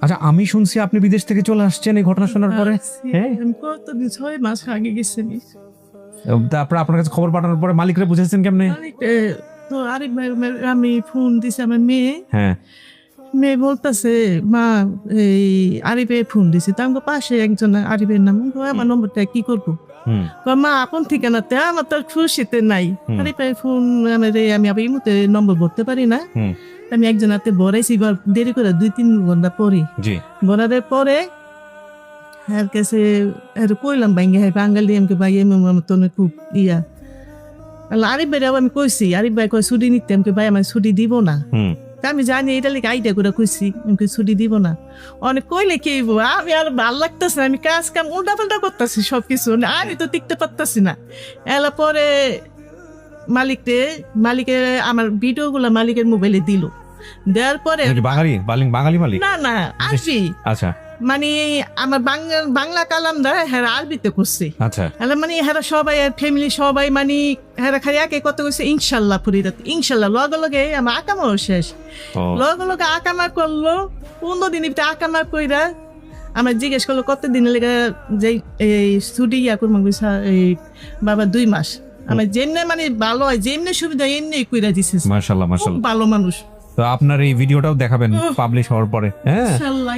আচ্ছা, আমি শুনছি আপনি বিদেশ থেকে চলে আসছেন এই ঘটনা শোনার পরে। হ্যাঁ, আমি কতদিন 6 মাস আগে গেছি আমি। তারপর আপনার কাছে খবর পাঠানোর পরে মালিকরা বুঝেছেন কেমনে? তো আরেক ভাই আমি ফোন দিছি আমার মেয়ে হ্যাঁ, মেয়ে বলতেছে মা এই আরিফে ফোন দিছি তো আমাকে পাশে একজন আরিফের নাম আমার নম্বরটা কি করবো মা আপন ঠিকানাতে আমার তো খুশিতে নাই আরিফে ফোন আমি আবার এই মুহূর্তে নম্বর বলতে পারি না আমি একজন হাতে বড়াইছি দেরি করে 2-3 ঘন্টা পরে বড়াদের পরে এর কাছে কইলাম ভাঙ্গে হ্যাঁ বাঙালি আমাকে ভাই আমার তো খুব ইয়া আরিফ ভাই আমি কইছি আরিফ ভাই কয় ছুটি নিতে আমাকে ভাই আমার ছুটি দিব না আমি জানি এটা লিখে আইডিয়া করে কইছি আমাকে ছুটি দিব না অনেক কইলে কি আমি আর ভাল লাগতেছে না আমি কাজ কাম উল্টা পাল্টা করতেছি সবকিছু আমি তো টিকতে পারতাছি না এলা পরে মালিকে আমার ভিডিও গুলা মালিকের মোবাইলে দিল দেওয়ার পরে বাঙালি মালিক না আসবি আচ্ছা মানে আমার বাংলা কালামটা হেরা আরবিতে করছে আচ্ছা মানে হেরা সবাই ফ্যামিলি সবাই মানে হেরা খালি একে কত কইছে ইনশাল্লাহ ফরিদাত ইনশাল্লাহ লগে লগে আমার আকামাও শেষ লগে লগে আকামা করলো 15 দিনের ভিতরে আকামা কইরা আমার জিজ্ঞেস করলো কতদিন লেগে যে এই ছুটি ইয়া করবো এই বাবা 2 মাস আমার যেমনি মানে ভালো হয় যেমনি সুবিধা এমনি কইরা দিছে মাশাআল্লাহ মাশাআল্লাহ ভালো মানুষ তো আপনার এই ভিডিওটাও দেখাবেন পাবলিশ হওয়ার পরে হ্যাঁ ইনশাআল্লাহ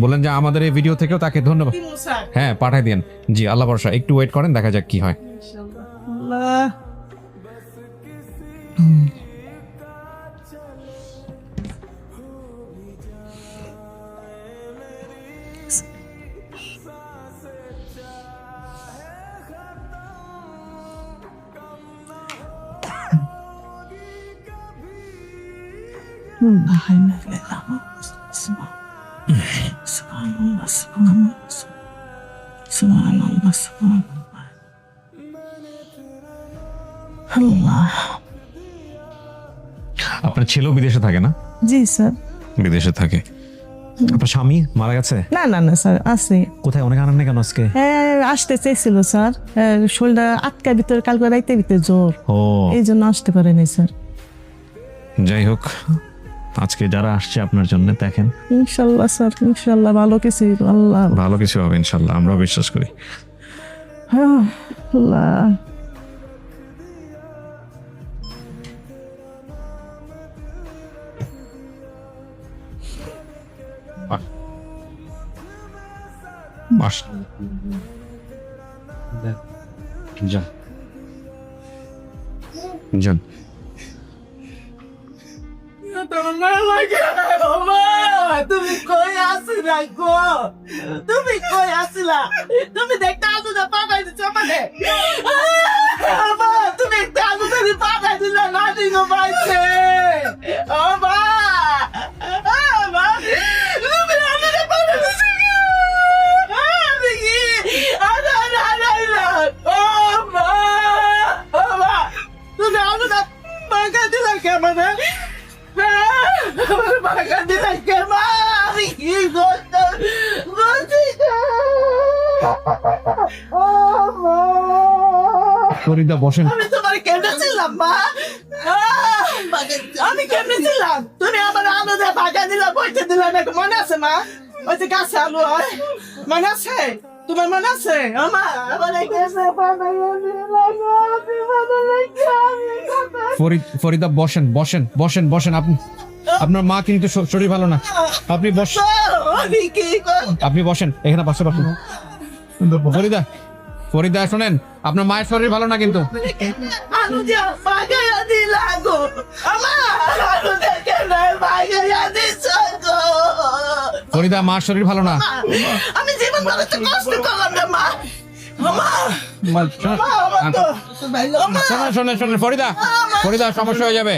বলেন যে আমাদের এই ভিডিও থেকেও তাকে ধন্যবাদ হ্যাঁ পাঠিয়ে দেন জি আল্লাহ ভরসা একটু ওয়েট করেন দেখা যাক কি হয় ইনশাআল্লাহ আপনার ছেলেও বিদেশে থাকে না? জি স্যার বিদেশে থাকে। আপনার স্বামী মারা গেছে? না স্যার আছে। কোথায়? অনেক আনন্দ কেন আজকে? হ্যাঁ আসতে চেয়েছিল স্যার, শরীরটা আটকার ভিতরে কালকে রাইতে ভিতরে জ্বর, এই জন্য আসতে পারেনি স্যার। যাই হোক, আজকে যারা আসছে আপনার জন্য দেখেন ইনশাল্লাহ স্যার, ইনশাল্লাহ ভালো কিছু, আল্লাহ ভালো কিছু হবে ইনশাল্লাহ, আমরা বিশ্বাস করি। আল্লাহ যান তুমি কই আসিলা গো? তুমি কই আসিলা? তুমি দেখতে আলু না পাঠাই দিচ্ছ আমাকে, তুমি একটা আলু তুমি পাঠাই দিলা না দিগো পাইছে ফরিদা বসেন। আমি তোমার কেমনে ছিলাম মা? আমি কেমনে ছিলাম? তুমি আমার আলু দিয়ে ভাগা দিলা, বইতে দিলা না, মনে আছে মা? ওই যে গাছে আলু হয়, মনে আছে? তোমার মনে আছে? ফরিদা বসেন বসেন বসেন বসেন। আপনার মা কিন্তু শরীর ভালো না, আপনি বসেন, আপনি বসেন এখানে, বসে বসেন। ফরিদা ফরিদা শোনেন, আপনার মায়ের শরীর ভালো না কিন্তু। ফরিদা মার শরীর ভালো না। আমি জীবন কষ্ট করলাম না মা। শোনেন শোনেন ফরিদা, ফরিদা সমস্যা হয়ে যাবে।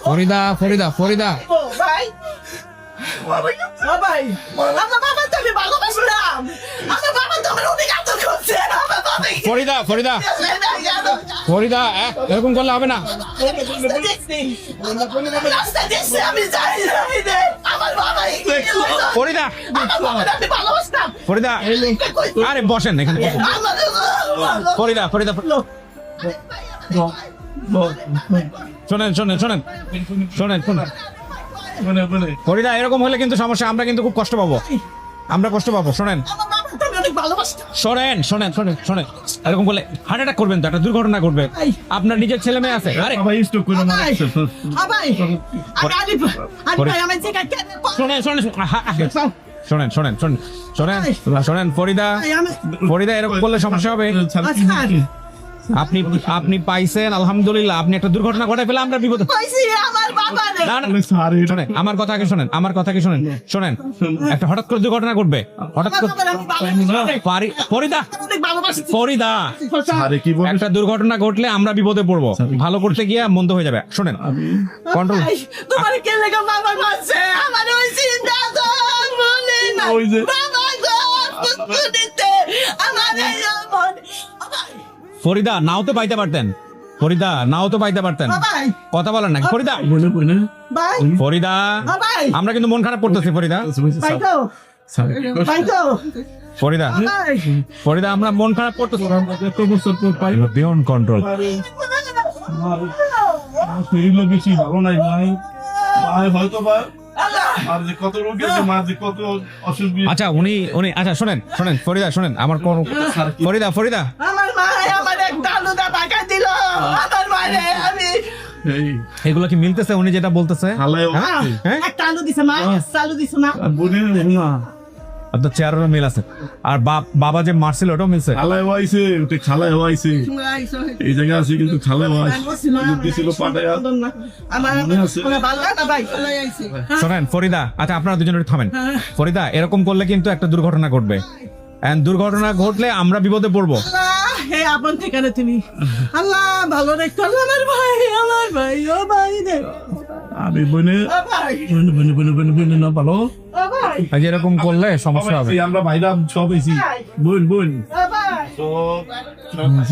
ফরিদা ফরিদা ফরিদা ফরিদা ফরিদা ফরিদা এরকম করলে হবে না। ফরিদা ফরিদা আরে বসেন এখানে, ফরিদা ফরিদা শোনেন শোনেন শোনেন শোনেন শোনেন ফরিদা, এরকম হলে কিন্তু সমস্যা, আমরা কিন্তু খুব কষ্ট পাবো, আমরা কষ্ট পাবো। শোনেন আমার বাবা তো অনেক ভালোবাসতো। শোনেন শোনেন শোনেন শোনেন, এরকম করলে হার্ট অ্যাটাক করবেন তো, একটা দুর্ঘটনা ঘটবে। আপনার নিজের ছেলে মেয়ে আছে। আরে ভাই, আমি যে কাকে শোনেন শোনেন শোনেন শোনেন শোনেন শোনেন শোনেন ফরিদা, ফরিদা এরকম করলে সমস্যা হবে। আপনি আপনি পাইছেন, আলহামদুলিল্লাহ, আপনি একটা দুর্ঘটনা ঘটাই ফেলে আমরা বিপদ। পাইছি আমার বাবা রে। না, না, শোনেন আমার কথা আগে শোনেন, আমার কথা আগে শোনেন, শোনেন একটা হঠাৎ করে দুর্ঘটনা ঘটবে, হঠাৎ করে ফরিদা অনেক ভালোবাসি। ফরিদা একটা দুর্ঘটনা ঘটলে আমরা বিপদে পড়বো, ভালো করতে গিয়ে মন্দ হয়ে যাবে। শোনেন কন্ট্রোল। তোমার কে লেগে বাবা মারছে? আমার ওই চিন্তা তো বলে না। বাবা গো, কুকুরিতে আমার এই মন। ফরিদা নাও তো পাইতে পারতেন, ফরিদা নাও তো পাইতে পারতেন, বাবাই, কথা বলেন না ফরিদা। ভাই, ফরিদা বাবাই, আমরা কিন্তু মন খারাপ করতেছি ফরিদা, ভাই তো, ভাই তো, ফরিদা ভাই। ফরিদা আমরা মন খারাপ করতেছি। Beyond control. শরীরও বেশি ভালো নাই ভাই, ভাই হয়তো বা আর যে কত রোগ আছে, মার যে কত অসুখ বিসুখ। আচ্ছা উনি উনি আচ্ছা শোনেন শোনেন ফরিদা শোনেন আমার কোন ফরিদা ফরিদা আমার মা আমার একটা আলুদা টাকা দিল। আমার মারে আমি এই এগুলো কি মিলতেছে উনি যেটা বলতেছে? খালায় হ্যাঁ? হ্যাঁ? একটা আলু দিছে মা, আলু দিছে না। আর বোনের না, আপনার চেয়ারেরও মিল আছে, আর বাবা যে মারছিল ওটাও মিলছে। খালায় হওয়াইছে, ওটা খালায় হওয়াইছে, এই জায়গায় আছে কিন্তু খালায় হওয়াইছে, দিছিল পাটায়া। আমার মনে আছে? ভালো না ভাই, চলে আইছি। শোনেন ফরিদা, আচ্ছা আপনারা দুজনে একটু থামেন। ফরিদা এরকম করলে কিন্তু একটা দুর্ঘটনা ঘটবে, এন্ড দুর্ঘটনা ঘটলে আমরা বিপদে পড়বো। আল্লাহ, হে আপন ঠিকানা তুমি। আল্লাহ ভালো রেখো আমার ভাই, ও ভাই রে। আমি বোনে ও ভাই, বোনে না ভালো। ও ভাই, এই যে এরকম করলে সমস্যা হবে। আমরা ভাইরা সব আইছি, বোন বোন ও ভাই। তো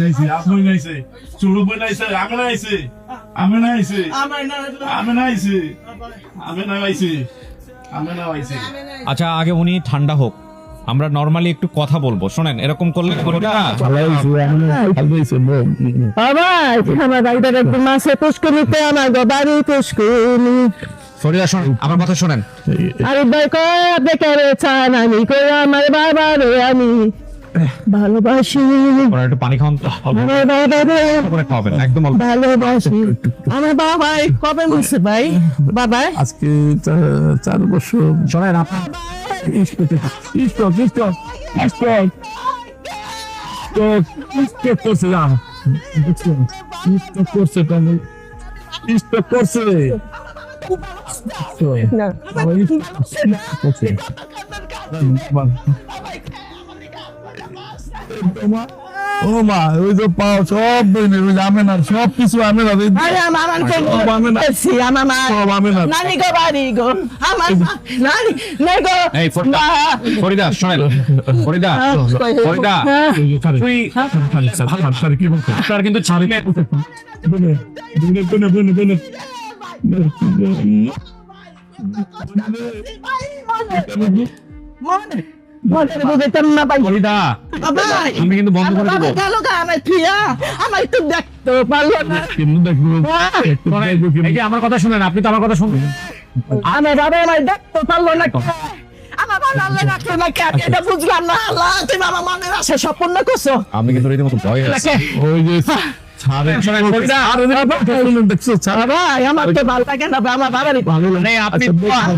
আইছি, আপনি নাইছে, চুরু বোন আইছে, আমি না আইছে, আমি না আইছে, আমার না আমি না আইছে, আমি না আইছে, আমি না আইছে। আচ্ছা আগে উনি ঠান্ডা হোক, আমরা নরমালি একটু কথা বলবো। শোনেন এরকম করলে ফরিদা আমার বাড়িতে একটু মাসে পুষ্করিতে আমার বাড়ি পুষ্করি। ফরিদা শোনেন আমার কথা শোনেন। আরে ভাই কয় আপনি কেড়ে চান, আমি কই আমার বাবা রে আমি ভালোবাসি। ওরা একটু পানি খাওয়ান তো, অল্প আমার বাবা রে করে খাওয়াবেন, একদম অল্প। ভালোবাসি। আমার বাবাই কবে বলছে ভাই? বাবাই আজকে 4 বছর। শোনেন আপনার ও মা, ওই যে পাও সব বইনের, ওই যে আমেনার সব কিছু আমেনার, আরে আমার সব আমেনার, আমার মা সব আমেনার। নানি গো বাড়ি গো আমার নানি নাই গো। এই ফরিদা ফরিদা শোনেন ফরিদা ফরিদা তুই কি বলছো? আপনার কিন্তু ছাড়ি ফরিদা আমি কিন্তু বন্ধ করে দেবো। আমার একটু দেখতে পারলো না। এই যে আমার কথা শুনেন, আপনি তো আমার কথা শুনবেন। আমার বাবা আমার দেখতে পারলো না। আমার বাবা আল্লাহ রাখলো না কে, এটা বুঝলাম না। আল্লাহ তুমি আমার মনের আশা সম্পূর্ণ করছো। আমি কিন্তু রীতিমতো ভয় হয়েছে। ওই যে শোনেন ফরিদা, দেখছো ভাই আমার তো ভালো লাগে না, আমার বাবারই ভালো লাগে। আপনি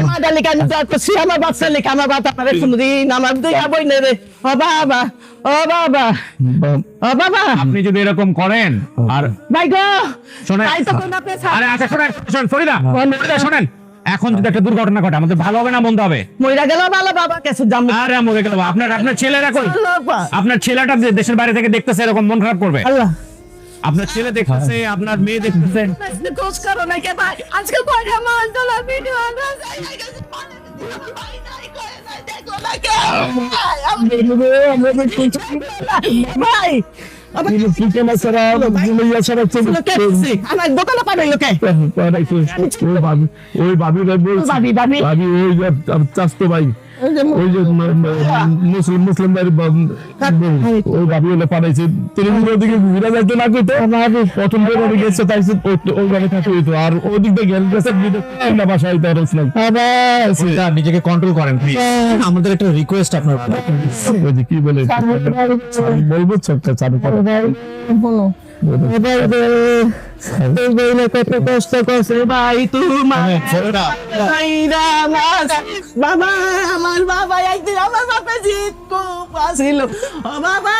আমার ডালিকা আমি যাচ্ছি, আমার বাচ্চা লেখা, আমার বাবা আমার কোনদিন আমার দুই বই নেই রে। ও বাবা, ও বাবা, ও বাবা, আপনি যদি এরকম করেন আর ভাই গো শোনেন, তাই তো কোন আপনি আরে আচ্ছা শোনেন শোনেন ফরিদা ফরিদা শোনেন, এখন যদি একটা দুর্ঘটনা ঘটে আমাদের ভালো হবে না মন্দ হবে? মইরা গেল ভালো, বাবা কাছে যাম। আরে মরে গেল। আপনার আপনার ছেলেরা কই? আপনার ছেলেটা যে দেশের বাইরে থেকে দেখতেছে এরকম মন খারাপ করবে? আল্লাহ আপনার ছেলে দেখতেছে, আপনার মেয়ে দেখতেছে। কোচ করো না কে ভাই, আজকে পয়সা মান তোলা ভিডিও আমরা ভাই আমার দোকানে পাবে লোকে ওই ভাবি ভাবি ওই চাস্তো ভাই ওই যে মুসলিম বাড়ির ওই ভাবি হলে পাঠাইছে তিনি ওদিকে ঘুরে যাইতে না করতে প্রথম করে গেছে তাই ওইভাবে থাকতে হইতো আর ওদিক দিয়ে গেছে না বাসায় নিজেকে কন্ট্রোল করেন প্লিজ। আমাদের একটা রিকোয়েস্ট আপনার ওই যে কি বলে বলবো চোখটা চালু করো কত কষ্ট করছে ভাই তোমার বাবা, আমার বাবা একদিন আমার বাবা জিত আসছিল। ও বাবা,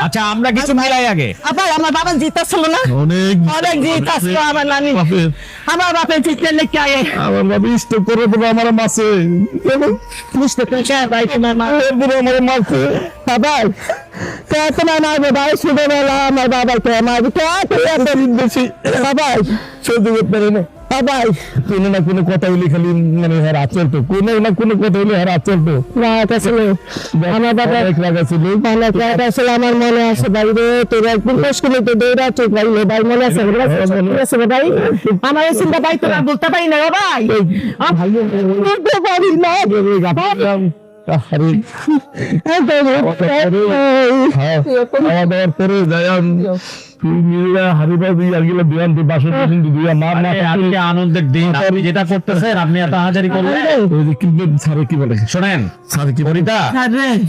আচ্ছা আমরা কিছু মিলাই আগে। আবার আমার বাবা জিত আসছিল না, অনেক অনেক জিত আসছিল আমার নানি, বাপের আমার বাপের জিতের লেখা আমার বাবা স্টক করে পুরো আমার মাসে বুঝতে পেরেছি ভাই তোমার মা পুরো আমার মাসে বাবা তোমার মারবে ভাই, ছোটবেলা আমার বাবাকে মারবে বেশি বাবা, সহ্য করতে পারে না বাবা কোনো না কোনো কথা হইলে খালি মানে হাত চলতো কোনো না কোনো কথা হইলে হাত চলতো রাত আসলে আমার বাবা এক রাগা ছিল অনেক রাত আসলে আমার মনে আছে ভাই রে, তোর একদিন কষ্ট করতে দৌড়া চোখ ভাই রে ভাই, মনে আছে ভাই আমার এই চিন্তা ভাই তোরা বলতে পারি না রে ভাই, বলতে পারি না খাওয়া দাওয়ার পরে যাই হারিবাজি আর গেলে বিয়ান বাসন দুইয়া মা মা আজকে আনন্দের দিন, আপনি যেটা করতেছেন আপনি এত হাজারি করলেন। কিন্তু স্যার কি বলে শোনেন স্যার কি ফরিদা,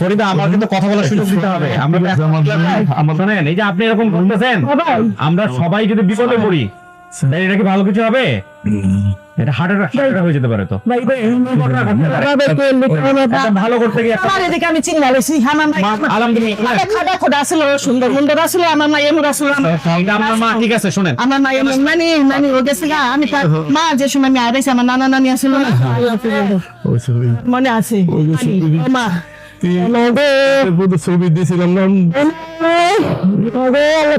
ফরিদা আমার কিন্তু কথা বলার সুযোগ দিতে হবে। আমরা শোনেন, এই যে আপনি এরকম করতেছেন, আমরা সবাই যদি বিপদে পড়ি তাহলে এটা কি ভালো কিছু হবে? এটা হার্ট অ্যাটাক হয়ে যেতে পারে। তো একটা ভালো করতে গিয়ে আমার এদিকে আমি চিন্তা লেছি আমার আলহামদুলিল্লাহ খাটা খোদা আসলো, সুন্দর সুন্দর আসলো, আমার মা এমন আসলো, আপনার মা ঠিক আছে। শোনেন আমার মা এমন নানি ও গেছে গা, আমি তার মা যে সময় আমি আড়াইছি আমার নানা নানি আসলো না, মনে আছে মা ছবি দিয়েছিলাম না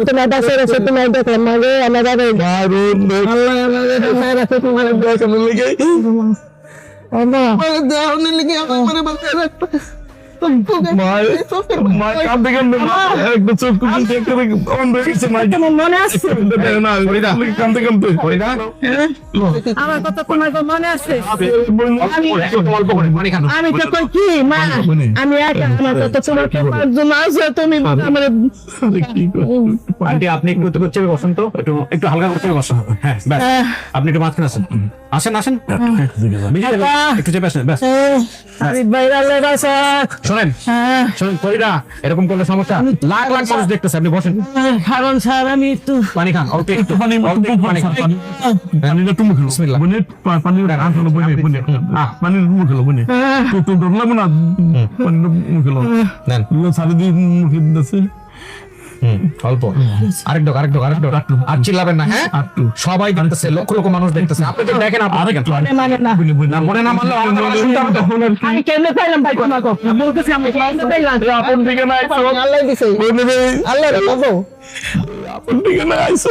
তোমার বাসে রয়েছে, তোমার দেখলাম মা রে আমার মনে আছে আমার কথা তোমার মনে আছে, আমি তো কই কি মা আমি একা, আমার কথা তোমার পাঁচজন আছে, তুমি আমার আন্টি আপনি একটু চেপে বসেন তো, একটু হালকা করে চেপে বসেন। হ্যাঁ ব্যাস, আপনি একটু মাঝখানে আসেন, আসেন একটু চেপে আসেন ব্যাস। শোনেন শোনেন ফরিদা, এরকম করলে সমস্যা, লাখ লাখ মানুষ দেখতেছে, আপনি বসেন। কারণ স্যার আমি একটু পানি খান, অল্প একটু পানি খান। পানিটা তুমি খেলো বিসমিল্লাহ। বনে পানি আনলো বনে বনে পানি তুমি খেলো বনে তো ধরলাম না পানি তুমি খেলো নেন সাড়ে দিন মুখে দিতেছে অল্প, আরেক ডক আর চিল্লাবেন না। হ্যাঁ সবাই দেখতেছে, লক্ষ লক্ষ মানুষ দেখতেছে, আপনি তো দেখেন, আপনি দেখেন। মানে না মনে না মানলে আমি কেমনে পাইলাম ভাই তোমাকে বলতেছি, আমি কেমনে পাইলাম আপন দিকে না আল্লাহ দিছে বনে আল্লাহ বাবু আপন দিকে না আইসো